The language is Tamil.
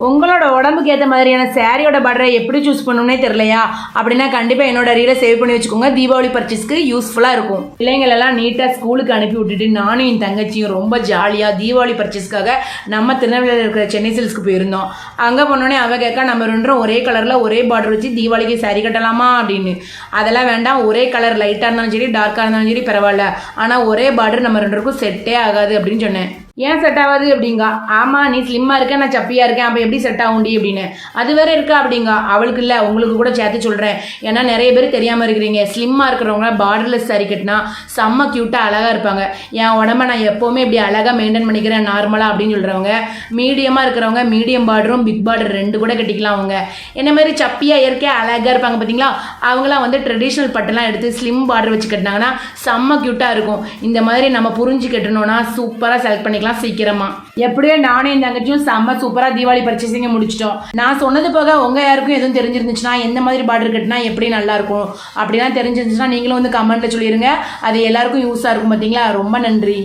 உங்களோட உடம்புக்கு ஏற்ற மாதிரியான சாரியோட பார்டரை எப்படி சூஸ் பண்ணணும்னே தெரியலையா? அப்படின்னா கண்டிப்பாக என்னோட ரீலை சேவ் பண்ணி வச்சுக்கோங்க. தீபாவளி பர்ச்சேஸ்க்கு யூஸ்ஃபுல்லாக இருக்கும். பிள்ளைங்களெல்லாம் நீட்டாக ஸ்கூலுக்கு அனுப்பி விட்டுட்டு நானும் என் தங்கச்சியும் ரொம்ப ஜாலியாக தீபாவளி பர்ச்சேஸ்க்காக நம்ம திருநெல்வேலியில் இருக்கிற சென்னை சில்க்ஸ்க்கு போயிருந்தோம். அங்கே போனோடனே அவ கேட்கா, நம்ம ரெண்டும் ஒரே கலரில் ஒரே பார்டர் வச்சு தீபாவளிக்கு சாரி கட்டலாமா அப்படின்னு. அதெல்லாம் வேண்டாம், ஒரே கலர் லைட்டாக இருந்தாலும் சரி டார்க்காக இருந்தாலும் சரி பரவாயில்ல, ஆனால் ஒரே பார்டர் நம்ம ரெண்டுக்கும் செட்டே ஆகாது அப்படின்னு சொன்னேன். ஏன் செட் ஆகாது அப்படிங்க. ஆமாம், நீ ஸ்லிம்மாக இருக்க, நான் சப்பியாக இருக்கேன், அப்போ எப்படி செட் ஆகும்டி அப்படின்னு. அது வேற இருக்கா அப்படிங்க. அவளுக்கு இல்லை, உங்களுக்கு கூட சேர்த்து சொல்கிறேன். ஏன்னா நிறைய பேர் தெரியாமல் இருக்கிறீங்க. ஸ்லிம்மாக இருக்கிறவங்க பார்டர்லெஸ் சாரி கட்டினா செம்ம க்யூட்டாக அழகாக இருப்பாங்க. என் உடம்ப நான் எப்போவுமே இப்படி அழகாக மெயின்டைன் பண்ணிக்கிறேன் நார்மலாக அப்படின்னு சொல்கிறவங்க, மீடியமாக இருக்கிறவங்க மீடியம் பார்டரும் பிக் பார்டர் ரெண்டு கூட கட்டிக்கலாம். அவங்க என்ன மாதிரி சப்பியாக இயற்கையாக அழகாக இருப்பாங்க பார்த்தீங்களா, அவங்களாம் வந்து ட்ரெடிஷ்னல் பட்டெல்லாம் எடுத்து ஸ்லிம் பார்டர் வச்சு கட்டினாங்கன்னா செம்ம க்யூட்டாக இருக்கும். இந்த மாதிரி நம்ம புரிஞ்சு கட்டணும்னா சூப்பராக செலக்ட் பண்ணிக்கலாம் சீக்கிரமா. எப்படியோ நானும் இந்த தங்கச்சியும் செம்ம சூப்பரா தீபாவளி பர்ச்சேசிங்க முடிச்சிட்டோம். நான் சொன்னது போக உங்க யாருக்கும் எதுவும் தெரிஞ்சிருந்துச்சுன்னா, எந்த மாதிரி பார்டர் கட்டினா எப்படி நல்லா இருக்கும் அப்படிலாம் தெரிஞ்சிருந்துச்சுன்னா நீங்களும் வந்து கமெண்ட்ல சொல்லிருங்க. அது எல்லாருக்கும் யூஸா இருக்கும். பார்த்தீங்களா? ரொம்ப நன்றி.